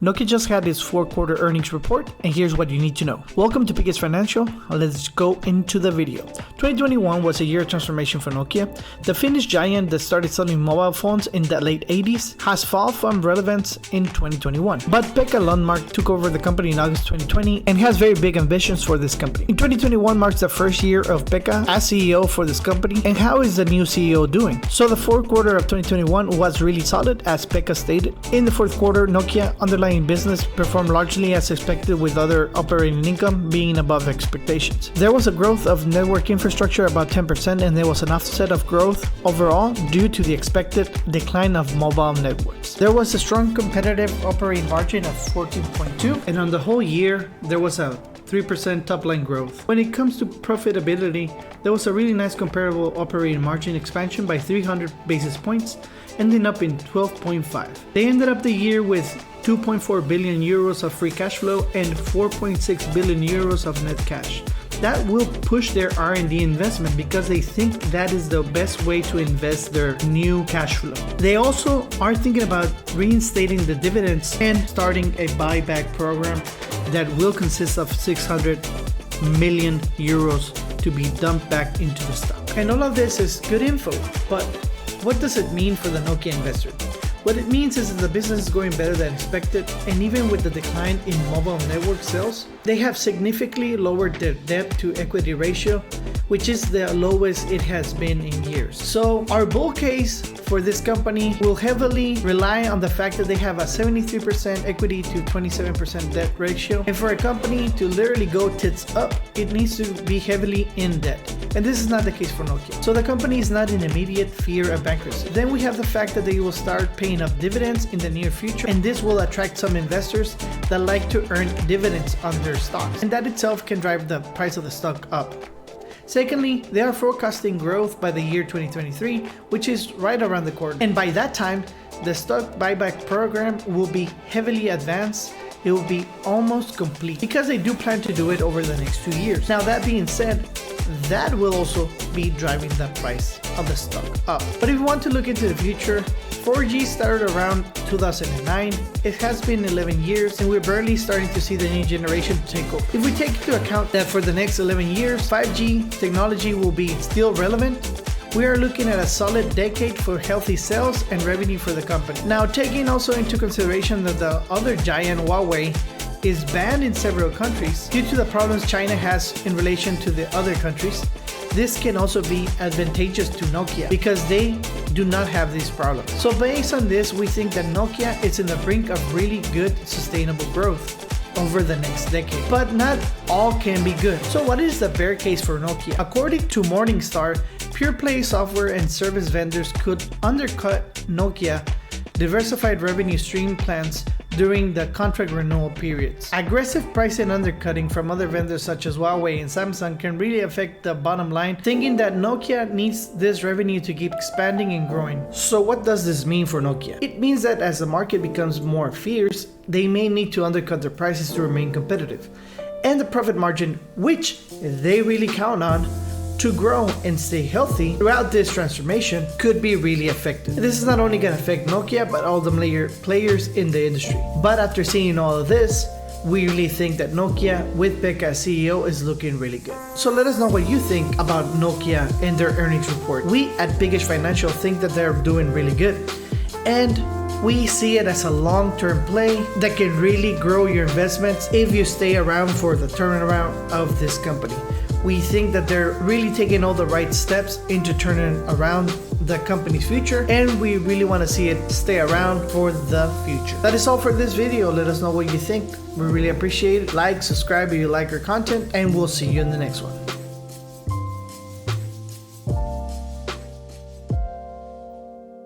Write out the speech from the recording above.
Nokia just had its fourth-quarter earnings report, and here's what you need to know. Welcome to NOKIA'S Financial. Let's go into the video. 2021 was a year of transformation for Nokia. The Finnish giant that started selling mobile phones in the late 80s has fallen from relevance in 2021. But Pekka Lundmark took over the company in August 2020 and has very big ambitions for this company. In 2021 marks the first year of Pekka as CEO for this company. And how is the new CEO doing? So the fourth quarter of 2021 was really solid, as Pekka stated. In the fourth quarter, Nokia underlying business performed largely as expected, with other operating income being above expectations. There was a growth of network infrastructure about 10%, and there was an offset of growth overall due to the expected decline of mobile networks. There was a strong competitive operating margin of 14.2%, and on the whole year there was a 3% top-line growth. When it comes to profitability, there was a really nice comparable operating margin expansion by 300 basis points, ending up in 12.5%. They ended up the year with 2.4 billion euros of free cash flow and 4.6 billion euros of net cash. That will push their R&D investment because they think that is the best way to invest their new cash flow. They also are thinking about reinstating the dividends and starting a buyback program that will consist of 600 million euros to be dumped back into the stock. And all of this is good info, but what does it mean for the Nokia investor? What it means is that the business is going better than expected, and even with the decline in mobile network sales, they have significantly lowered their debt to equity ratio, which is the lowest it has been in years. So our bull case for this company will heavily rely on the fact that they have a 73% equity to 27% debt ratio. And for a company to literally go tits up, it needs to be heavily in debt. And this is not the case for Nokia. So the company is not in immediate fear of bankruptcy. Then we have the fact that they will start paying up dividends in the near future, and this will attract some investors that like to earn dividends on their stocks. And that itself can drive the price of the stock up. Secondly, they are forecasting growth by the year 2023, which is right around the corner. And by that time, the stock buyback program will be heavily advanced. It will be almost complete because they do plan to do it over the next 2 years. Now, that being said, that will also be driving the price of the stock up. But if you want to look into the future, 4G started around 2009. It has been 11 years, and we're barely starting to see the new generation take over. If we take into account that for the next 11 years, 5G technology will be still relevant, we are looking at a solid decade for healthy sales and revenue for the company. Now, taking also into consideration that the other giant, Huawei, is banned in several countries due to the problems China has in relation to the other countries, this can also be advantageous to Nokia because they do not have these problems. So based on this, we think that Nokia is in the brink of really good sustainable growth over the next decade. But not all can be good. So what is the bear case for Nokia? According to Morningstar, pure play software and service vendors could undercut Nokia diversified revenue stream plans during the contract renewal periods. Aggressive pricing undercutting from other vendors such as Huawei and Samsung can really affect the bottom line, thinking that Nokia needs this revenue to keep expanding and growing. So what does this mean for Nokia? It means that as the market becomes more fierce, they may need to undercut their prices to remain competitive. And the profit margin, which they really count on to grow and stay healthy throughout this transformation, could be really affected. This is not only going to affect Nokia, but all the players in the industry. But after seeing all of this, we really think that Nokia with Pekka as CEO is looking really good. So let us know what you think about Nokia and their earnings report. We at NOKIA'S Financial think that they're doing really good, and we see it as a long-term play that can really grow your investments if you stay around for the turnaround of this company. We think that they're really taking all the right steps into turning around the company's future, and we really want to see it stay around for the future. That is all for this video. Let us know what you think. We really appreciate it. Like, subscribe if you like our content, and we'll see you in the next one.